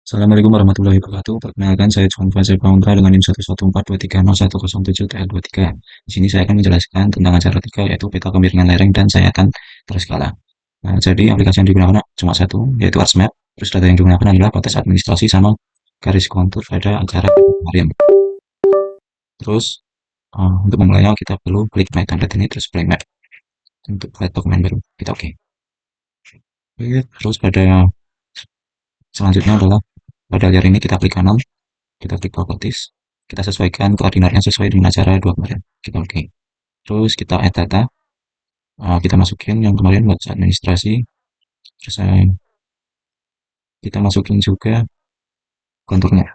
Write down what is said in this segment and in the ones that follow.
Assalamualaikum warahmatullahi wabarakatuh. Perkenalkan, saya John Fajar Pamungkas dengan NIM 114230107TL23. Di sini saya akan menjelaskan tentang acara 3, yaitu peta kemiringan lereng dan sayatan terskala. Nah, jadi aplikasi yang digunakan cuma satu, yaitu ArchMap. Terus data yang digunakan adalah batas administrasi sama garis kontur pada acara kemarin. Terus untuk memulainya kita perlu klik My Template ini, terus Play Map untuk file dokumen baru. Kita oke. Terus pada selanjutnya adalah pada layar ini kita klik kanan, kita klik properties, kita sesuaikan koordinatnya sesuai dengan acara 2 kemarin, kita oke. Terus kita add data, kita masukin yang kemarin buat administrasi, terus kita masukin juga konturnya,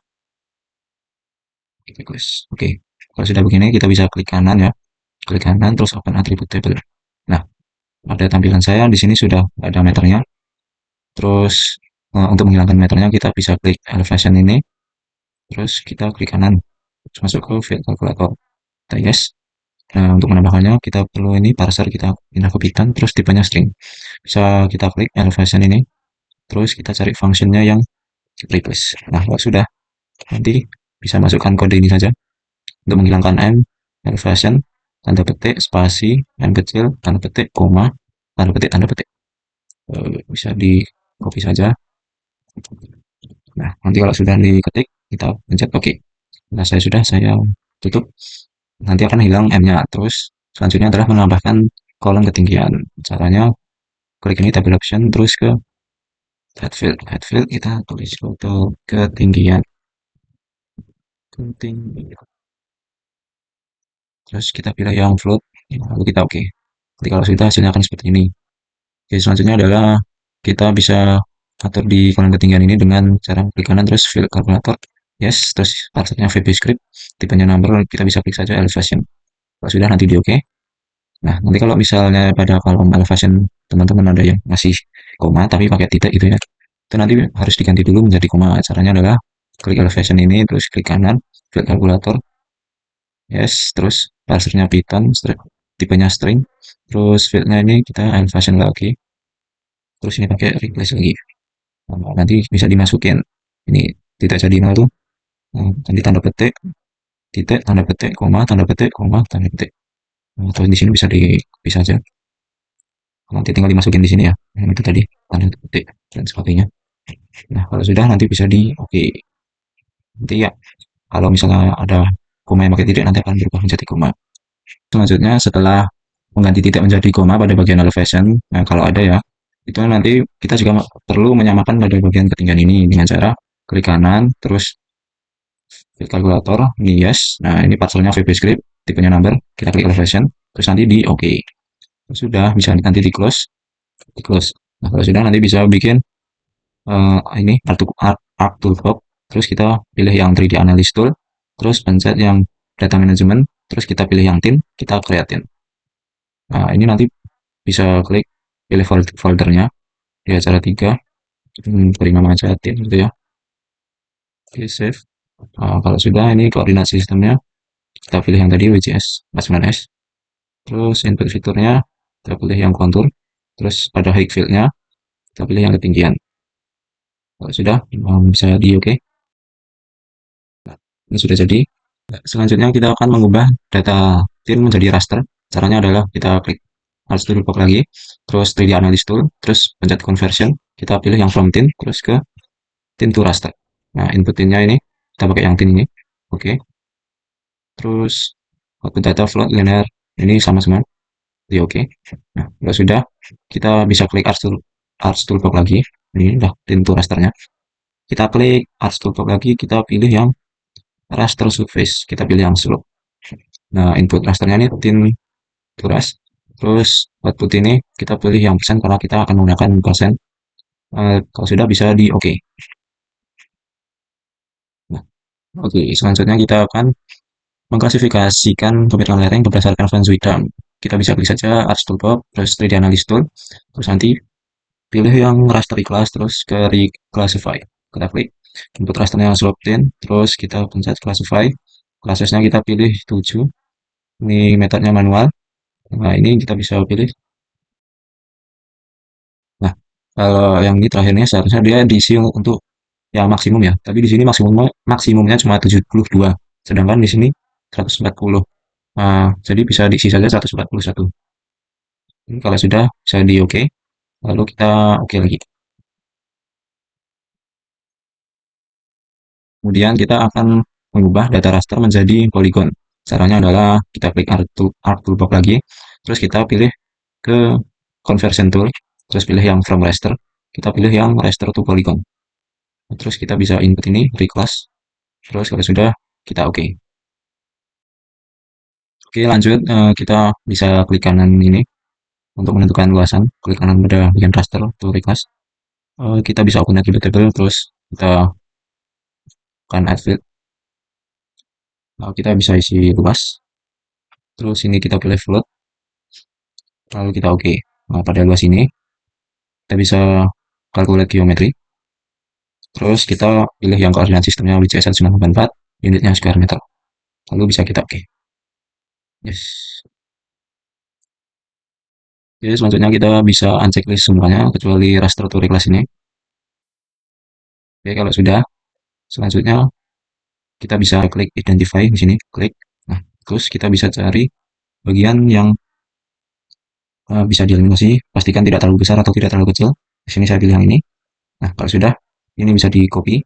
kita close. Oke, kalau sudah begini kita bisa klik kanan ya, klik kanan terus open attribute table. Nah, pada tampilan saya di sini sudah ada meternya. Terus untuk menghilangkan meternya kita bisa klik elevation ini, terus kita klik kanan, terus masuk ke field calculator, kita yes. Nah, untuk menambahkannya kita perlu ini parser, kita pindah ke Python, terus tipenya string. Bisa kita klik elevation ini, terus kita cari functionnya yang replace. Nah, kalau sudah, nanti bisa masukkan kode ini saja untuk menghilangkan M, elevation, tanda petik, spasi, M kecil, tanda petik, koma, tanda petik, tanda petik. Bisa di copy saja. Nah, nanti kalau sudah diketik, kita pencet OK. Nah, saya tutup. Nanti akan hilang M-nya. Terus selanjutnya adalah menambahkan kolom ketinggian. Caranya klik ini table option, terus ke head field kita tulis total ketinggian. Terus kita pilih yang float, lalu kita oke. Jadi kalau sudah hasilnya akan seperti ini. Oke, selanjutnya adalah kita bisa atur di kolom ketinggian ini dengan cara klik kanan terus fill calculator, yes, terus parsernya VB script, tipenya number, kita bisa klik saja elevation. Kalau sudah nanti di oke. Nah, nanti kalau misalnya pada kolom elevation teman-teman ada yang masih koma tapi pakai titik gitu ya, itu nanti harus diganti dulu menjadi koma. Caranya adalah klik elevation ini, terus klik kanan, fill calculator, yes, terus parsernya Python, tipenya string, terus fieldnya ini kita elevation lagi, terus ini pakai replace lagi. Nah, nanti bisa dimasukin ini tidak jadi nol tuh, nanti tanda petik, titik, tanda petik, koma, tanda petik, koma, tanda petik. Nah, terus di sini bisa aja. Nanti tinggal dimasukin di sini ya, yang itu tadi tanda petik dan sebagainya. Nah, kalau sudah nanti bisa di oke. Nanti ya, kalau misalnya ada koma yang pakai titik nanti akan berubah menjadi koma. Selanjutnya setelah mengganti titik menjadi koma pada bagian elevation, nah kalau ada ya, itu nanti kita juga perlu menyamakan pada bagian ketinggian ini dengan cara klik kanan, terus klik kalkulator, ini yes, nah ini parcelnya VB script, tipenya number, kita klik elevation, terus nanti di oke. Sudah, bisa nanti di close. Nah, kalau sudah nanti bisa bikin ini Arc Toolbox, terus kita pilih yang 3D Analysis Tool, terus pencet yang Data Management, terus kita pilih yang Tin, kita kreatin. Nah, ini nanti bisa klik pilih foldernya di acara 3, beri nama aja Tin gitu ya. Oke, save. Nah, kalau sudah ini koordinat sistemnya, kita pilih yang tadi WGS 49S. Terus input fiturnya, kita pilih yang kontur. Terus pada height field-nya, kita pilih yang ketinggian. Kalau sudah, bisa di OK. Nah, ini sudah jadi. Selanjutnya kita akan mengubah data tin menjadi raster. Caranya adalah kita klik Arch Toolbox lagi, terus 3D Analysis Tool, terus pencet Conversion, kita pilih yang from tin, terus ke tin to raster. Nah, input tinnya ini, kita pakai yang tin ini. Oke. Terus output data float linear, ini sama semua. Di oke. Nah, kalau sudah, kita bisa klik Arch Toolbox lagi. Ini udah tin to rasternya. Kita klik Arch Toolbox lagi, kita pilih yang raster surface, kita pilih yang slope. Nah, input rasternya ini tin to ras. Terus output ini kita pilih yang persen karena kita akan menggunakan persen. Kalau sudah bisa di oke. Nah, oke, selanjutnya kita akan mengklasifikasikan pemilihan lereng berdasarkan Van Zuidam. Kita bisa klik saja Arch Toolbox, terus 3D Analysis Tool, terus nanti pilih yang raster class, terus ke reclassify. Kita klik input rasternya slope 10, terus kita pencet classify. Classesnya kita pilih 7. Ini metodenya manual. Nah, ini kita bisa pilih. Nah, kalau yang ini terakhirnya seharusnya dia diisi untuk ya maksimum ya. Tapi di sini maksimumnya cuma 72, sedangkan di sini 140. Nah, jadi bisa diisi saja 141. Ini kalau sudah bisa di oke, lalu kita oke lagi. Kemudian kita akan mengubah data raster menjadi polygon. Caranya adalah kita klik Art Toolbox lagi, terus kita pilih ke Conversion Tool, terus pilih yang From Raster, kita pilih yang Raster to Polygon. Terus kita bisa input ini, reclass, terus kalau sudah, kita oke. Oke, lanjut, kita bisa klik kanan ini untuk menentukan luasan, klik kanan pada bagian raster to reclass. Kita bisa open attribute table, terus kita akan add field. Kita bisa isi luas, terus ini kita pilih float, lalu kita oke. Nah, pada luas ini kita bisa calculate geometry, terus kita pilih yang koordinat sistemnya WCS 1984, unitnya square meter, lalu bisa kita oke. Yes. Oke, selanjutnya kita bisa unchecklist semuanya kecuali raster to reclass ini. Oke, kalau sudah, selanjutnya kita bisa klik identify di sini, klik. Nah, terus kita bisa cari bagian yang bisa dieliminasi, pastikan tidak terlalu besar atau tidak terlalu kecil. Di sini saya pilih yang ini. Nah, kalau sudah, ini bisa di copy,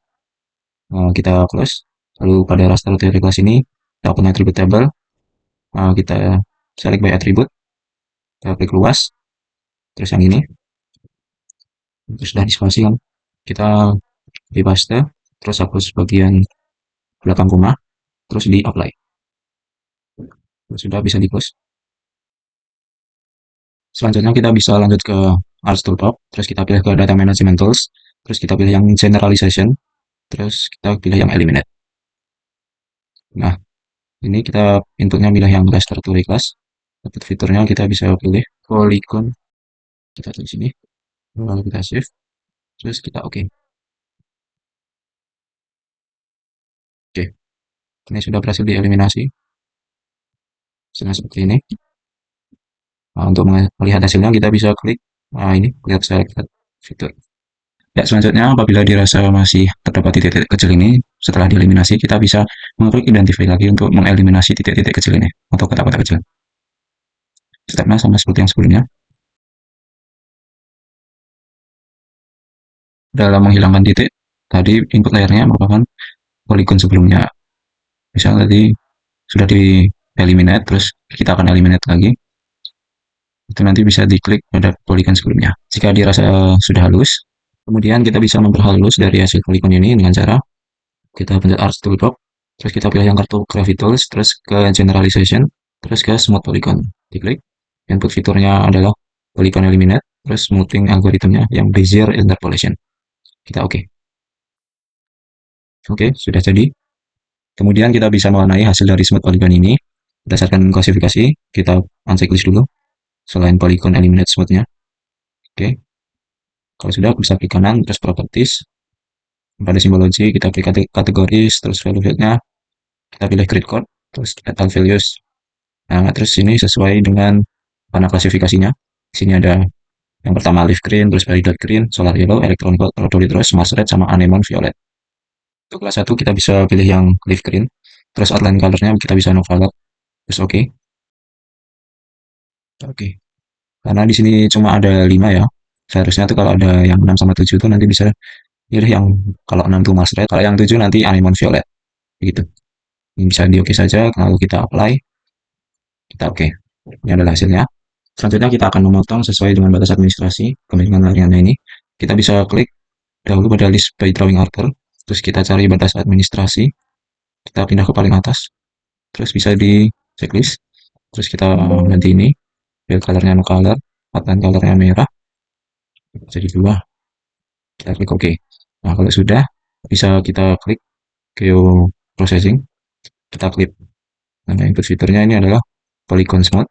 kita close. Lalu pada raster to reclass ini, kita open attribute table, kita select by attribute, kita klik luas, terus yang ini, terus sudah dispasi kan, kita di paste, terus hapus bagian belakang koma, terus di apply. Sudah bisa di close. Selanjutnya kita bisa lanjut ke Art Toolbox, terus kita pilih ke Data Management Tools, terus kita pilih yang Generalization, terus kita pilih yang Eliminate. Nah, ini kita inputnya pilih yang Raster to Reclass. Dapat fiturnya kita bisa pilih Polygon, kita klik sini, lalu kita save, terus kita oke. Oke, ini sudah berhasil dieliminasi. Hasilnya seperti ini. Nah, untuk melihat hasilnya kita bisa klik ini, lihat select fitur. Ya, selanjutnya apabila dirasa masih terdapat titik-titik kecil ini, setelah dieliminasi, kita bisa mengklik identify lagi untuk mengeliminasi titik-titik kecil ini, atau kotak-kotak kecil. Stepnya sama seperti yang sebelumnya. Dalam menghilangkan titik, tadi input layernya merupakan polygon sebelumnya. Misalnya tadi sudah di eliminate, terus kita akan eliminate lagi. Itu nanti bisa diklik pada polygon sebelumnya. Jika dirasa sudah halus, kemudian kita bisa memperhalus dari hasil polygon ini dengan cara kita pencet Art Toolbox, terus kita pilih yang kartu Gravity Tools, terus ke Generalization, terus ke Smooth Polygon. Diklik. Input fiturnya adalah Polygon Eliminate, terus smoothing algoritmnya yang Bezier Interpolation. Kita oke. Oke, sudah jadi. Kemudian kita bisa mewarnai hasil dari Smooth Polygon ini berdasarkan klasifikasi. Kita unchecklist dulu selain Polygon Eliminate Smooth-nya. Oke. Kalau sudah, bisa klik kanan, terus Properties. Pada simbologi, kita klik kategoris, terus value field-nya, kita pilih grid code, terus add values. Nah, terus ini sesuai dengan warna klasifikasinya. Di sini ada yang pertama leaf green, terus validate green, solar yellow, electron gold, rhodolithos, mars red, sama anemon violet. Untuk kelas 1 kita bisa pilih yang leaf green, terus outline colornya kita bisa no color, terus oke. Oke. Karena di sini cuma ada 5 ya. Seharusnya tuh kalau ada yang 6 sama 7 tuh nanti bisa pilih yang kalau 6 tuh mars red, kalau yang 7 nanti anemon violet. Begitu. Ini bisa di oke saja, lalu kita apply. Kita oke. Ini adalah hasilnya. Selanjutnya kita akan memotong sesuai dengan batas administrasi kemiringan hariannya ini. Kita bisa klik dahulu pada list by drawing order, terus kita cari batas administrasi, kita pindah ke paling atas, terus bisa di checklist, terus kita ganti ini, fill colornya no color, outline colornya merah, jadi 2, kita klik OK. Nah, kalau sudah, bisa kita klik Geo Processing, kita klik. Nah, input fiturnya ini adalah Polygon Smooth,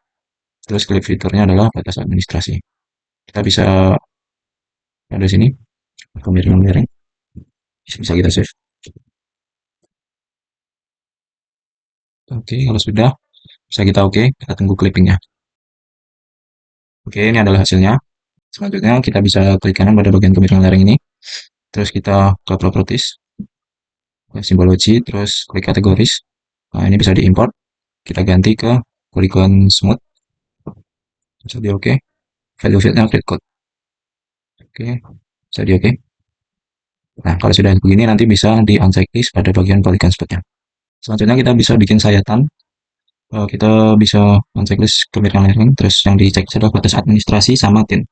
terus klik fiturnya adalah batas administrasi. Kita bisa ada sini, kemiringan layering, bisa kita save. Oke, kalau sudah, bisa kita oke, kita tunggu clippingnya. Oke, ini adalah hasilnya. Selanjutnya kita bisa klik kanan pada bagian kemiringan layering ini. terus kita ke properties, simbology, terus klik kategoris. Nah, ini bisa diimport, kita ganti ke polygon smooth, bisa di oke, value fieldnya create code, oke, bisa di oke. Nah, kalau sudah begini nanti bisa di unchecklist pada bagian polygon smoothnya. Selanjutnya kita bisa bikin sayatan. Kita bisa unchecklist kemiripan layering, terus yang dicek adalah batas administrasi sama tint.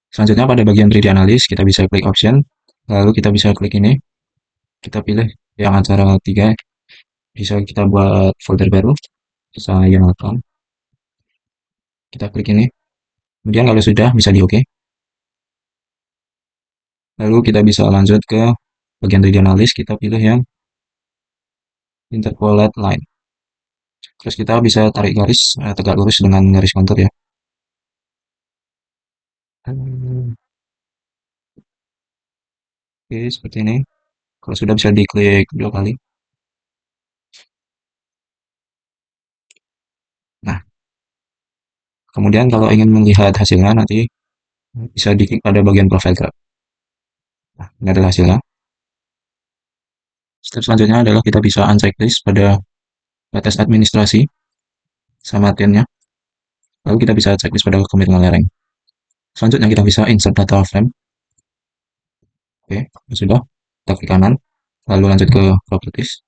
Selanjutnya pada bagian 3D analysis kita bisa klik option, lalu kita bisa klik ini, kita pilih yang antara tiga, bisa kita buat folder baru, bisa yang welcome, kita klik ini, kemudian kalau sudah bisa di oke. Lalu kita bisa lanjut ke bagian 3D analysis, kita pilih yang interpolate line, terus kita bisa tarik garis tegak lurus dengan garis kontur ya. Oke, seperti ini. Kalau sudah bisa diklik 2 kali. Nah, kemudian kalau ingin melihat hasilnya nanti bisa diklik pada bagian profile graph. Nah, ini adalah hasilnya. Step selanjutnya adalah kita bisa unchecklist pada batas administrasi sama tintnya. Lalu kita bisa checklist pada kemiringan lereng. Selanjutnya kita bisa insert data frame. Oke, sudah. Kita klik kanan. Lalu lanjut ke properties.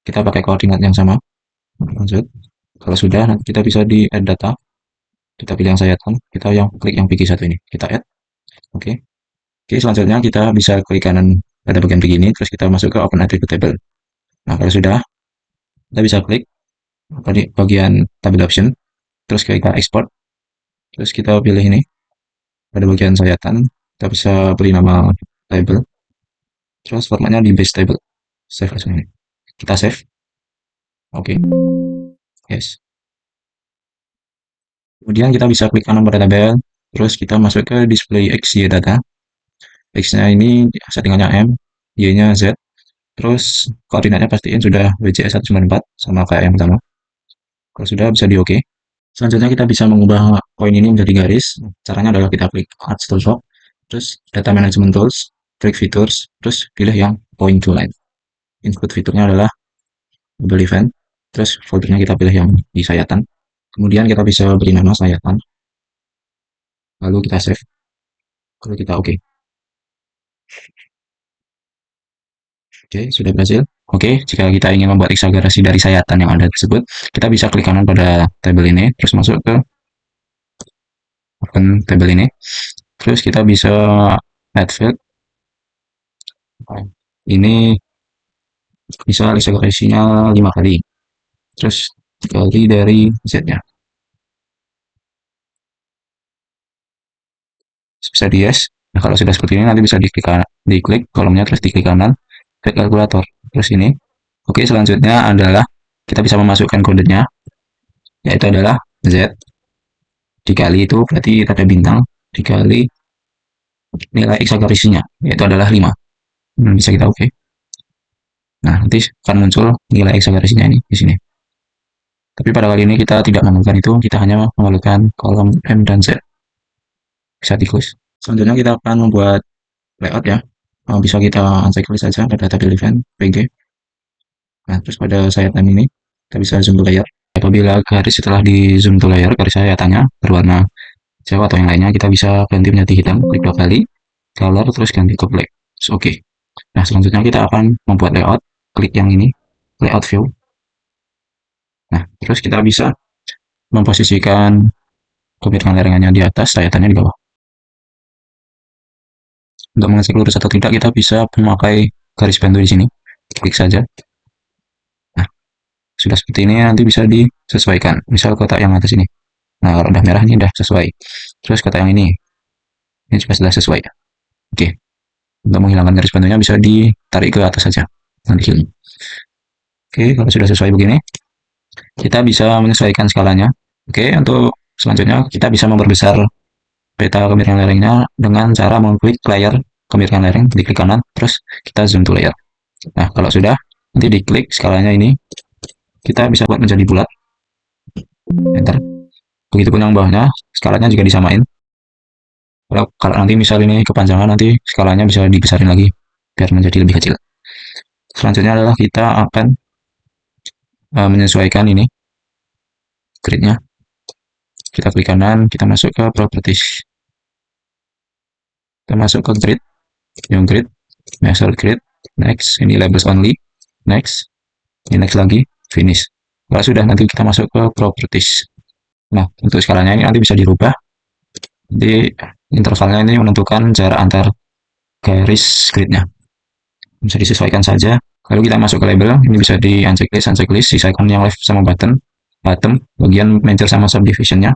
Kita pakai koordinat yang sama. Lanjut. Kalau sudah, nanti kita bisa di add data. Kita pilih yang sayatan. Kita yang klik yang PG1 ini. Kita add. Oke. Oke, selanjutnya kita bisa klik kanan pada bagian begini. Terus kita masuk ke open attribute table. Nah, kalau sudah, kita bisa klik pada bagian table option. Terus kita export. Terus kita pilih ini. Pada bagian sayatan, kita bisa beri nama table. Terus formatnya di base table. Save langsung ini. Kita save. Oke. Yes. Kemudian kita bisa klik kanan pada tabel. Terus kita masuk ke display X, Y data. X-nya ini settingannya M, Y-nya Z. Terus koordinatnya pastiin sudah WJS 194 sama kayak yang pertama. Kalau sudah bisa di OK. Selanjutnya kita bisa mengubah koin ini menjadi garis. Caranya adalah kita klik Add Toolbox, terus Data Management Tools, klik Features, terus pilih yang Point to Line. Input fiturnya adalah Double Event, terus foldernya kita pilih yang di sayatan. Kemudian kita bisa beri nama sayatan, lalu kita save, kalau kita OK. Oke, sudah berhasil. Oke, jika kita ingin membuat eksagerasi dari sayatan yang ada tersebut, kita bisa klik kanan pada tabel ini, terus masuk ke open tabel ini. Terus kita bisa add field. Ini bisa eksagerasinya 5 kali. Terus kali dari Z-nya. Bisa di yes. Nah, kalau sudah seperti ini nanti bisa diklik kolomnya, terus diklik kanan, ke kalkulator. Terus ini. Oke, selanjutnya adalah kita bisa memasukkan kodenya, yaitu adalah Z dikali itu berarti ada bintang dikali nilai eksagerasinya, yaitu adalah 5. Bisa kita oke. Nah, nanti akan muncul nilai eksagerasinya ini di sini. Tapi pada kali ini kita tidak menemukan itu, kita hanya memerlukan kolom M dan Z. Bisa tikus. Selanjutnya kita akan membuat layout ya. Bisa kita uncycle saja pada tabel event PG. Nah, terus pada sayatan ini kita bisa zoom to layer. Apabila garis setelah di zoom to layer, garis sayatannya berwarna hijau atau yang lainnya, kita bisa ganti menjadi hitam, klik 2 kali, color, terus ganti ke black. Terus oke. Nah, selanjutnya kita akan membuat layout, klik yang ini, layout view. Nah, terus kita bisa memposisikan kemiringan lerengnya di atas, sayatannya di bawah. Untuk mengecek lurus atau tidak, kita bisa memakai garis bantu di sini. Klik saja. Nah, sudah seperti ini nanti bisa disesuaikan. Misal kotak yang atas ini. Nah, kalau udah merah ini udah sesuai. Terus kotak yang ini juga sudah sesuai. Oke. Untuk menghilangkan garis bantunya bisa ditarik ke atas saja. Nanti hilang. Oke, kalau sudah sesuai begini, kita bisa menyesuaikan skalanya. Oke, untuk selanjutnya kita bisa memperbesar peta kemiringan lerengnya dengan cara mengklik layer kemiringan lereng, diklik kanan, terus kita zoom to layer. Nah, kalau sudah, nanti diklik skalanya ini, kita bisa buat menjadi bulat. Enter. Begitupun yang bawahnya, skalanya juga disamain. Kalau nanti misal ini kepanjangan, nanti skalanya bisa dibesarin lagi biar menjadi lebih kecil. Selanjutnya adalah kita akan menyesuaikan ini gridnya. Kita klik kanan, kita masuk ke properties. Kita masuk ke grid, new grid, measure grid, next, ini labels only, next, ini next lagi, finish. Kalau sudah, nanti kita masuk ke properties. Nah, untuk skalanya ini nanti bisa dirubah. Jadi intervalnya ini menentukan jarak antar garis gridnya. Bisa disesuaikan saja. Lalu kita masuk ke label, ini bisa di unchecklist, unchecklist, sisakan yang left sama bottom, bagian major sama subdivisionnya.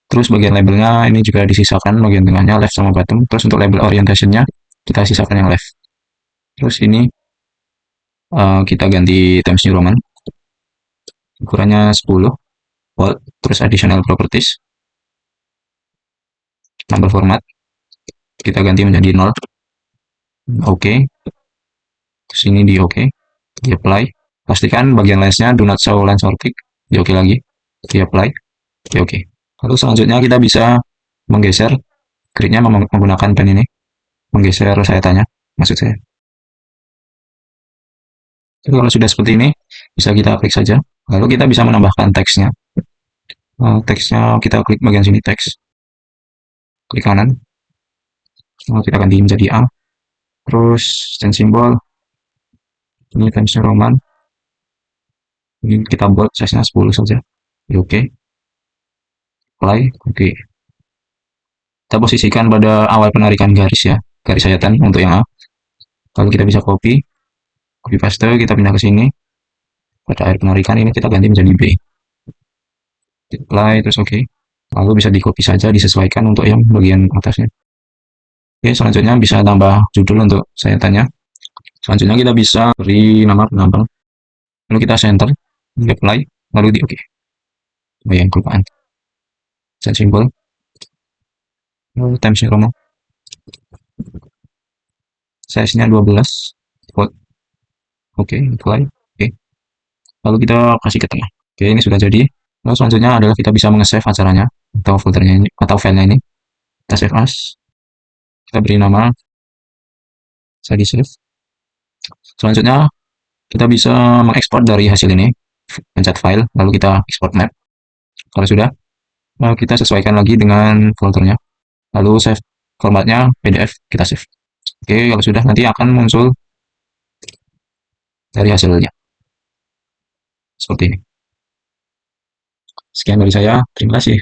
Terus bagian labelnya ini juga disisakan bagian tengahnya left sama bottom. Terus untuk label orientationnya kita sisakan yang left. Terus ini kita ganti Times New Roman, ukurannya 10 volt. Terus additional properties, number format kita ganti menjadi 0. Oke. Terus ini di oke, di apply. Pastikan bagian lensnya do not show lens or tick. Di oke lagi, di apply, di oke. Lalu selanjutnya kita bisa menggeser gridnya menggunakan pen ini, menggeser sayatannya, maksud saya. Jadi kalau sudah seperti ini, bisa kita klik saja. Lalu kita bisa menambahkan teksnya. Teksnya kita klik bagian sini, teks. Klik kanan. Lalu kita ganti menjadi A. Terus stand symbol. Ini Times New Roman. Ini kita buat size-nya 10 saja. Oke. Apply. Oke. Kita posisikan pada awal penarikan garis ya, garis sayatan untuk yang A. Lalu kita bisa copy paste, kita pindah ke sini. Pada akhir penarikan ini kita ganti menjadi B. Apply, terus oke. Lalu bisa di copy saja, disesuaikan untuk yang bagian atasnya. Oke, selanjutnya bisa tambah judul untuk sayatannya. Selanjutnya kita bisa beri nama penampang. Lalu kita center, di apply, lalu di oke. Bayang kelupaan. Set simbol. Lalu Times New Roman. Size-nya 12 volt. Oke, apply. Oke. Lalu kita kasih ke tengah. Oke, ini sudah jadi. Lalu selanjutnya adalah kita bisa meng-save acaranya atau foldernya ini atau filenya ini. Kita save as. Kita beri nama. Saya di save. Selanjutnya kita bisa mengekspor dari hasil ini. Pencet file, lalu kita export map. Kalau sudah, lalu kita sesuaikan lagi dengan foldernya. Lalu save formatnya PDF, kita save. Oke, kalau sudah nanti akan muncul dari hasilnya. Seperti ini. Sekian dari saya, terima kasih.